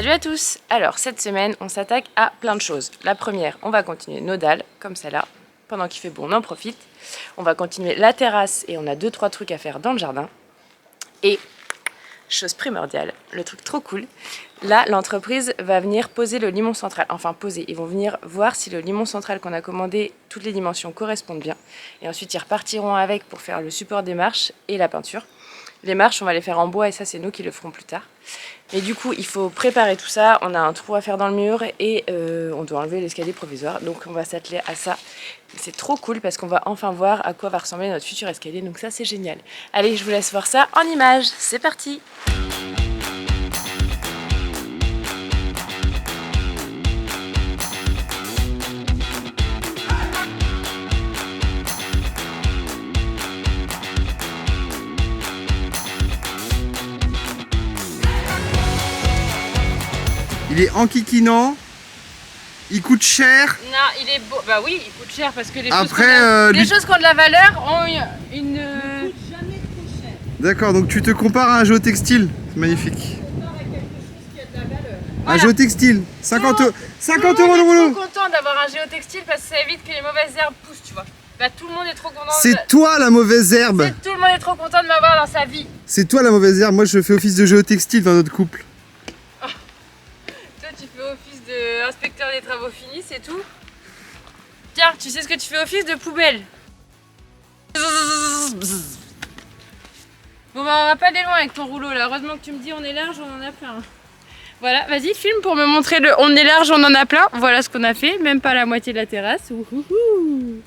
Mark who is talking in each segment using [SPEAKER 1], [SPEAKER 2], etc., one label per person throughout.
[SPEAKER 1] Salut à tous! Alors cette semaine on s'attaque à plein de choses. La première, on va continuer nos dalles, comme celle-là. Pendant qu'il fait beau on en profite. On va continuer la terrasse et on a 2-3 trucs à faire dans le jardin. Et, chose primordiale, le truc trop cool, là l'entreprise va venir poser le limon central. Enfin poser, ils vont venir voir si le limon central qu'on a commandé, toutes les dimensions correspondent bien. Et ensuite ils repartiront avec pour faire le support des marches et la peinture. Les marches on va les faire en bois et ça c'est nous qui le ferons plus tard. Mais du coup il faut préparer tout ça, on a un trou à faire dans le mur et on doit enlever l'escalier provisoire. Donc on va s'atteler à ça. C'est trop cool parce qu'on va enfin voir à quoi va ressembler notre futur escalier. Donc ça c'est génial. Allez, je vous laisse voir ça en images. C'est parti!
[SPEAKER 2] Il est enquiquinant, il coûte cher.
[SPEAKER 1] Non, il est beau. Bah oui, il coûte cher parce que les,
[SPEAKER 2] Après,
[SPEAKER 1] les choses qui ont de la valeur ont une...
[SPEAKER 3] Ne coûte jamais trop cher.
[SPEAKER 2] D'accord, donc tu te compares à un géotextile. C'est magnifique.
[SPEAKER 3] On compare à quelque chose qui a de la valeur.
[SPEAKER 2] Un géotextile, 50 euros le
[SPEAKER 1] rouleau.
[SPEAKER 2] rouleau.
[SPEAKER 1] Je suis trop content d'avoir un géotextile parce que ça évite que les mauvaises herbes poussent, tu vois. Bah tout le monde est trop content.
[SPEAKER 2] C'est toi la mauvaise herbe.
[SPEAKER 1] Tout le monde est trop content de m'avoir dans sa vie.
[SPEAKER 2] C'est toi la mauvaise herbe. Moi je fais office de géotextile dans notre couple.
[SPEAKER 1] Toi tu fais office d'inspecteur des travaux finis, c'est tout. Tiens, tu sais ce que tu fais office de poubelle. Bon bah on va pas aller loin avec ton rouleau là, heureusement que tu me dis on est large, on en a plein. Voilà, vas-y filme pour me montrer le on est large, on en a plein. Voilà ce qu'on a fait, même pas la moitié de la terrasse. Ouhouhou.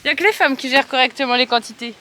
[SPEAKER 1] Y a que les femmes qui gèrent correctement les quantités.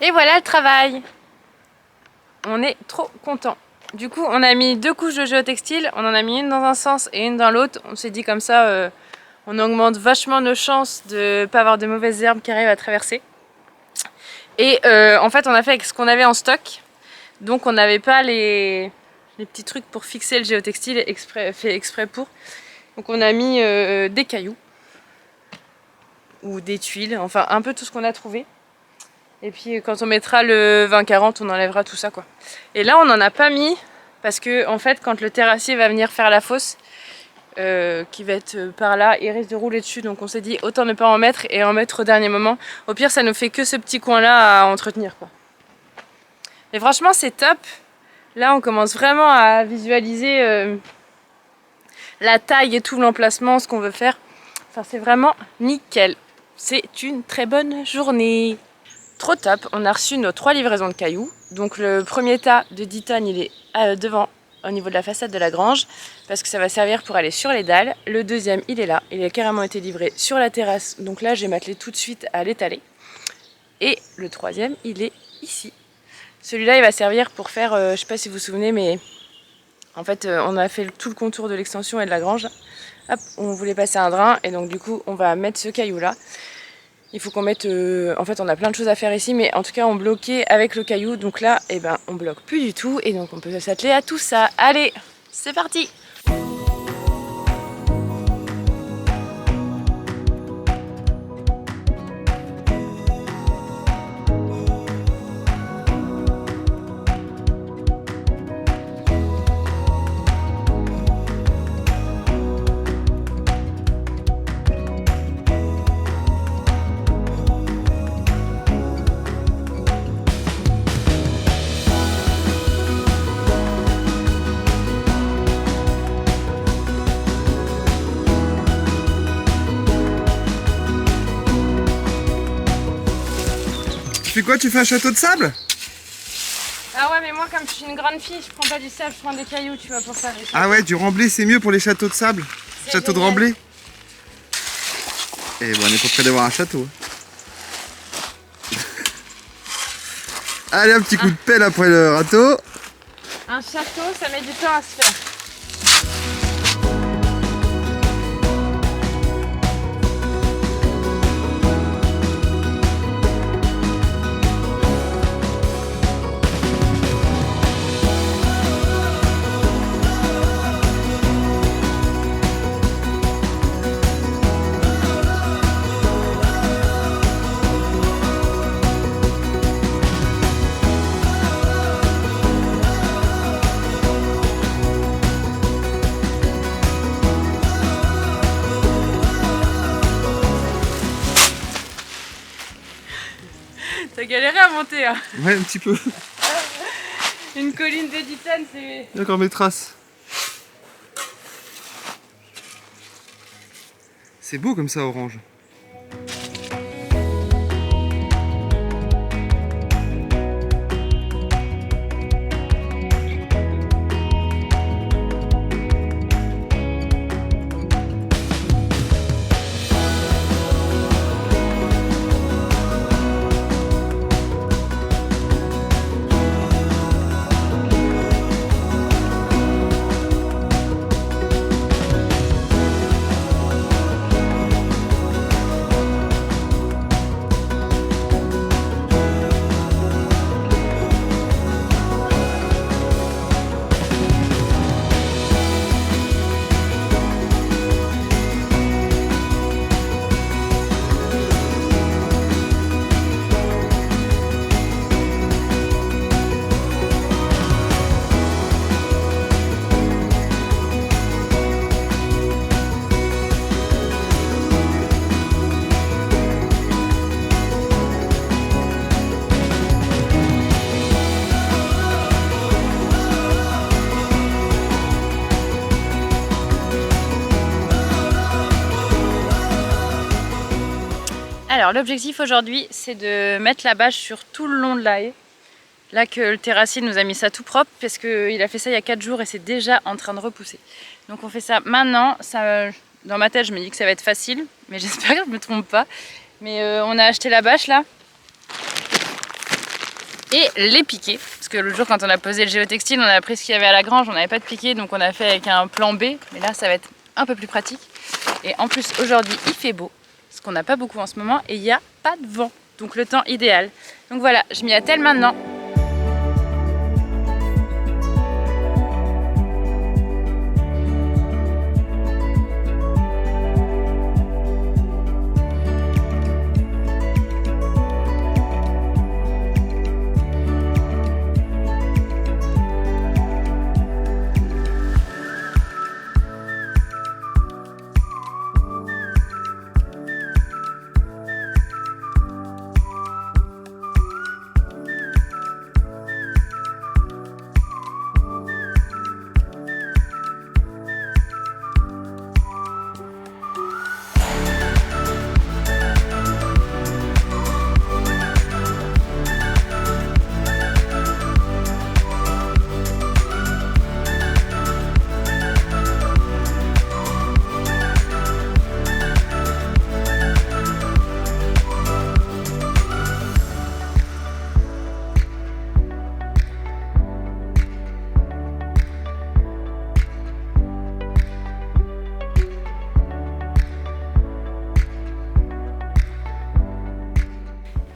[SPEAKER 1] Et voilà le travail. On est trop content. Du coup, on a mis 2 couches de géotextile. On en a mis une dans un sens et une dans l'autre. On s'est dit comme ça, on augmente vachement nos chances de ne pas avoir de mauvaises herbes qui arrivent à traverser. Et en fait, on a fait avec ce qu'on avait en stock. Donc, on n'avait pas les petits trucs pour fixer le géotextile fait exprès pour. Donc, on a mis des cailloux ou des tuiles. Enfin, un peu tout ce qu'on a trouvé. Et puis quand on mettra le 20-40, on enlèvera tout ça quoi. Et là on n'en a pas mis parce que en fait quand le terrassier va venir faire la fosse qui va être par là, il risque de rouler dessus. Donc on s'est dit autant ne pas en mettre et en mettre au dernier moment. Au pire ça nous fait que ce petit coin là à entretenir quoi. Mais franchement c'est top. Là on commence vraiment à visualiser la taille et tout l'emplacement, ce qu'on veut faire. Enfin c'est vraiment nickel. C'est une très bonne journée. Trop top, on a reçu nos 3 livraisons de cailloux. Donc le premier tas de 10 tonnes il est devant au niveau de la façade de la grange parce que ça va servir pour aller sur les dalles. Le deuxième il est là, il a carrément été livré sur la terrasse. Donc là j'ai m'attelé tout de suite à l'étaler. Et le troisième il est ici. Celui-là il va servir pour faire, je sais pas si vous vous souvenez mais en fait on a fait tout le contour de l'extension et de la grange. Hop, on voulait passer un drain et donc du coup on va mettre ce caillou là. Il faut qu'on mette... en fait, on a plein de choses à faire ici, mais en tout cas, on bloquait avec le caillou. Donc là, eh ben, on bloque plus du tout. Et donc, on peut s'atteler à tout ça. Allez, c'est parti!
[SPEAKER 2] quoi, tu fais un château de sable?
[SPEAKER 1] Ah ouais, mais moi, comme je suis une grande fille, je prends pas du sable, je prends des cailloux, tu vois, pour faire des
[SPEAKER 2] Ah ouais, du remblai, c'est mieux pour les châteaux de sable. Château de
[SPEAKER 1] génial.
[SPEAKER 2] remblai. Et bon, on est pas près d'avoir un château. Allez, un petit coup de pelle après le râteau.
[SPEAKER 1] Un château, ça met du temps à se faire. T'as galéré à monter, hein.
[SPEAKER 2] Ouais, un petit peu.
[SPEAKER 1] Une colline de titane, c'est...
[SPEAKER 2] Il y a encore mes traces. C'est beau comme ça, orange.
[SPEAKER 1] Alors l'objectif aujourd'hui, c'est de mettre la bâche sur tout le long de la haie. Là que le terrassier nous a mis ça tout propre parce qu'il a fait ça il y a 4 jours et c'est déjà en train de repousser. Donc on fait ça maintenant. Ça, dans ma tête je me dis que ça va être facile, mais j'espère que je ne me trompe pas. Mais on a acheté la bâche là et les piquets. Parce que l'autre jour quand on a posé le géotextile, on a pris ce qu'il y avait à la grange, on n'avait pas de piquets, donc on a fait avec un plan B. Mais là ça va être un peu plus pratique. Et en plus aujourd'hui il fait beau, ce qu'on n'a pas beaucoup en ce moment, et il n'y a pas de vent. Donc le temps idéal. Donc voilà, je m'y attelle maintenant.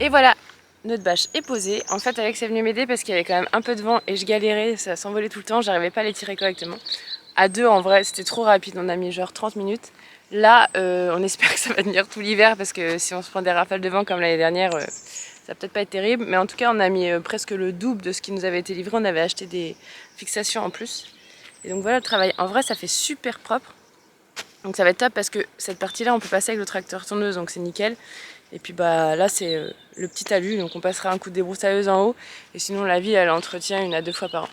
[SPEAKER 1] Et voilà, notre bâche est posée. En fait, Alex est venu m'aider parce qu'il y avait quand même un peu de vent et je galérais, ça s'envolait tout le temps, j'arrivais pas à les tirer correctement. À deux, en vrai, c'était trop rapide, on a mis genre 30 minutes. Là, on espère que ça va tenir tout l'hiver parce que si on se prend des rafales de vent comme l'année dernière, ça va peut-être pas être terrible. Mais en tout cas, on a mis presque le double de ce qui nous avait été livré. On avait acheté des fixations en plus. Et donc voilà le travail. En vrai, ça fait super propre. Donc ça va être top parce que cette partie-là, on peut passer avec le tracteur tonneuse, donc c'est nickel. Et puis bah là c'est le petit talus, donc on passera un coup de débroussailleuse en haut. Et sinon la ville elle entretient 1 à 2 fois par an.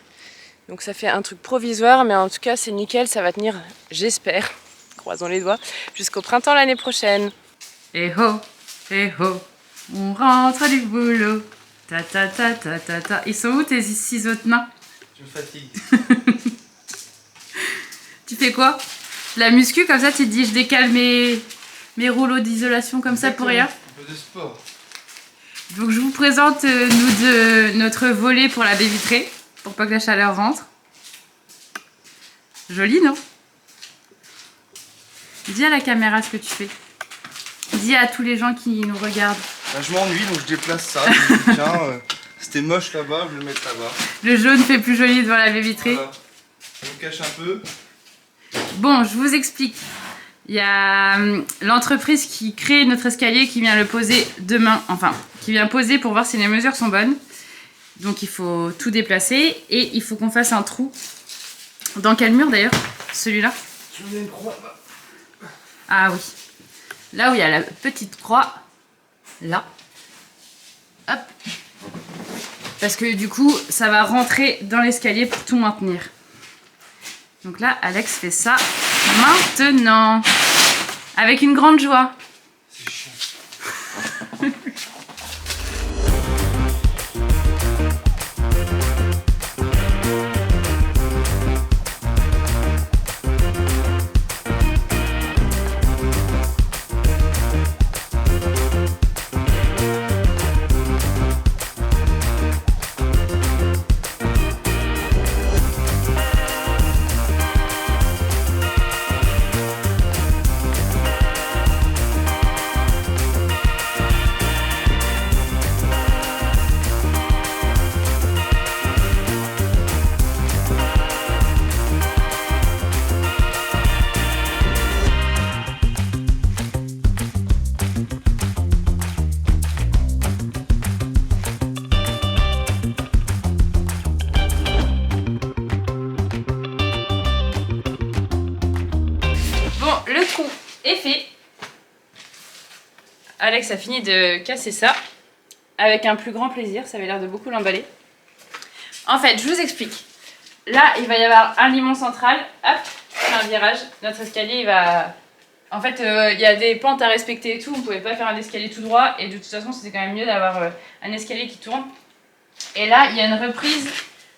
[SPEAKER 1] Donc ça fait un truc provisoire, mais en tout cas c'est nickel, ça va tenir, j'espère, croisons les doigts, jusqu'au printemps l'année prochaine.
[SPEAKER 4] Eh ho, on rentre du boulot.
[SPEAKER 1] Ta ta ta ta ta ta. Ils sont où tes 6 autres nains?
[SPEAKER 2] Tu me fatigues.
[SPEAKER 1] Tu fais quoi? La muscu comme ça, tu te dis je décale mes rouleaux d'isolation comme ça pour rien?
[SPEAKER 2] Un peu de sport.
[SPEAKER 1] Donc je vous présente notre volet pour la baie vitrée, pour pas que la chaleur rentre. Joli, non? Dis à la caméra ce que tu fais. Dis à tous les gens qui nous regardent.
[SPEAKER 2] Là, je m'ennuie donc je déplace ça. Je me dis, tiens, c'était moche là-bas, je vais le mettre là-bas.
[SPEAKER 1] Le jaune fait plus joli devant la baie vitrée.
[SPEAKER 2] Voilà. Je me cache un peu.
[SPEAKER 1] Bon, je vous explique. Il y a l'entreprise qui crée notre escalier qui vient le poser demain. Enfin, qui vient poser pour voir si les mesures sont bonnes. Donc il faut tout déplacer et il faut qu'on fasse un trou. Dans quel mur d'ailleurs? Celui-là?
[SPEAKER 2] Je mets une croix.
[SPEAKER 1] Ah oui. Là où il y a la petite croix. Là. Hop. Parce que du coup, ça va rentrer dans l'escalier pour tout maintenir. Donc là, Alex fait ça maintenant. Avec une grande joie.
[SPEAKER 2] C'est chiant.
[SPEAKER 1] Le trou est fait. Alex a fini de casser ça avec un plus grand plaisir, ça avait l'air de beaucoup l'emballer. En fait, je vous explique. Là, il va y avoir un limon central. Hop, c'est un virage. Notre escalier, il va... En fait, il y a des pentes à respecter et tout. On ne pouvait pas faire un escalier tout droit. Et de toute façon, c'était quand même mieux d'avoir un escalier qui tourne. Et là, il y a une reprise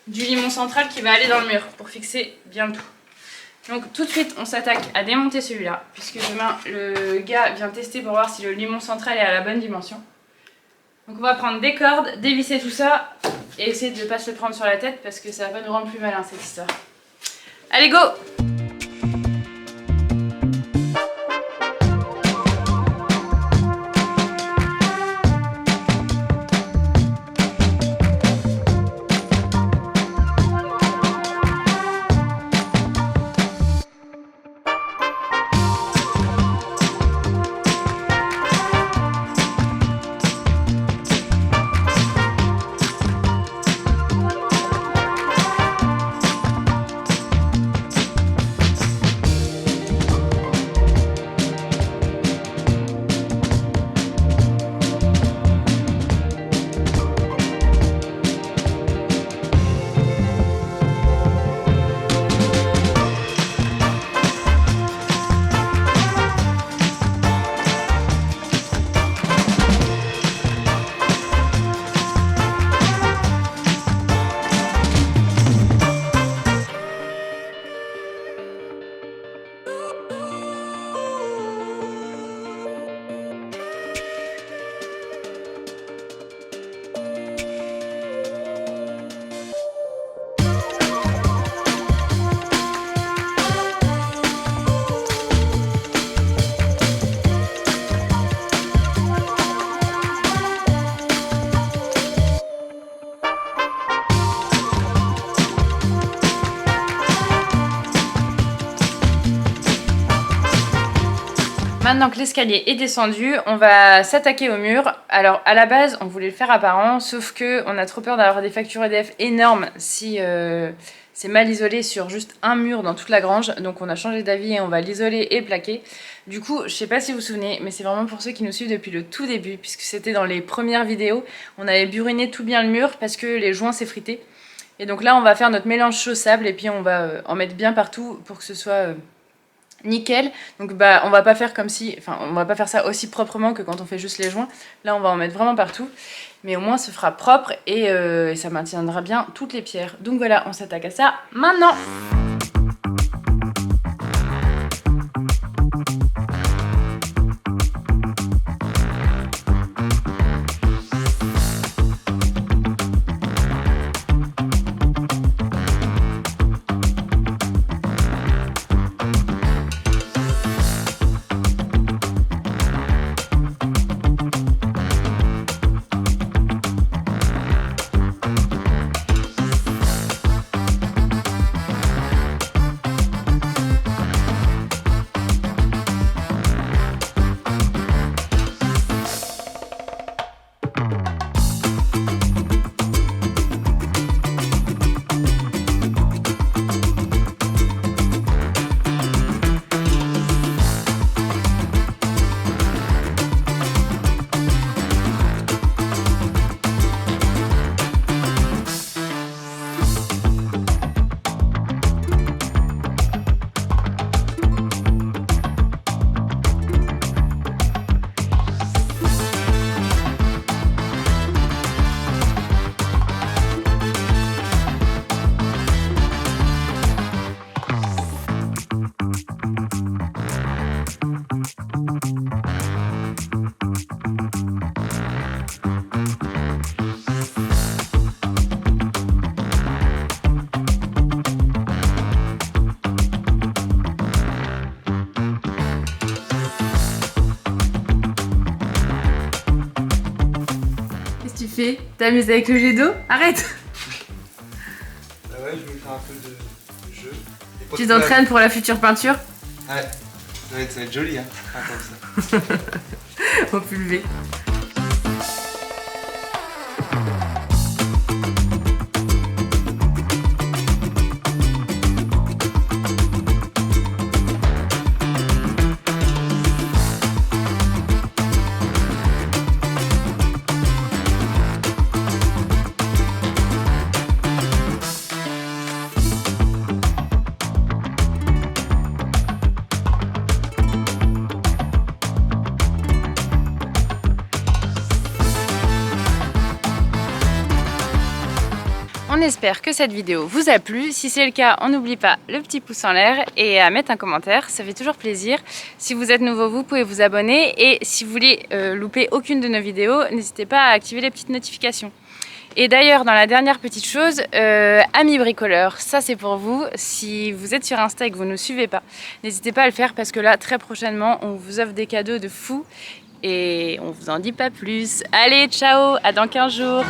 [SPEAKER 1] du limon central qui va aller dans le mur pour fixer bien le tout. Donc tout de suite, on s'attaque à démonter celui-là, puisque demain, le gars vient tester pour voir si le limon central est à la bonne dimension. Donc on va prendre des cordes, dévisser tout ça, et essayer de ne pas se le prendre sur la tête, parce que ça va pas nous rendre plus malin cette histoire. Allez, go! Maintenant que l'escalier est descendu, on va s'attaquer au mur. Alors à la base, on voulait le faire apparent, sauf que on a trop peur d'avoir des factures EDF énormes si c'est mal isolé sur juste un mur dans toute la grange. Donc on a changé d'avis et on va l'isoler et plaquer. Du coup, je sais pas si vous vous souvenez, mais c'est vraiment pour ceux qui nous suivent depuis le tout début, puisque c'était dans les premières vidéos. On avait buriné tout bien le mur parce que les joints s'effritaient. Et donc là, on va faire notre mélange chaud-sable et puis on va en mettre bien partout pour que ce soit nickel. Donc bah on va pas faire comme si, enfin on va pas faire ça aussi proprement que quand on fait juste les joints. Là on va en mettre vraiment partout, mais au moins ce fera propre et ça maintiendra bien toutes les pierres. Donc voilà, on s'attaque à ça maintenant. T'amuses avec le jet d'eau? Arrête!
[SPEAKER 2] Bah ouais, je vais faire un peu de jeu.
[SPEAKER 1] Tu t'entraînes pour la future peinture?
[SPEAKER 2] Ouais, ça va être joli hein, comme ça.
[SPEAKER 1] Au pulvé. On espère que cette vidéo vous a plu. Si c'est le cas, on n'oublie pas le petit pouce en l'air et à mettre un commentaire, ça fait toujours plaisir. Si vous êtes nouveau, vous pouvez vous abonner et si vous voulez louper aucune de nos vidéos, n'hésitez pas à activer les petites notifications. Et d'ailleurs, dans la dernière petite chose, amis bricoleurs, ça c'est pour vous. Si vous êtes sur Insta et que vous ne nous suivez pas, n'hésitez pas à le faire parce que là, très prochainement, on vous offre des cadeaux de fou et on vous en dit pas plus. Allez, ciao, à dans 15 jours.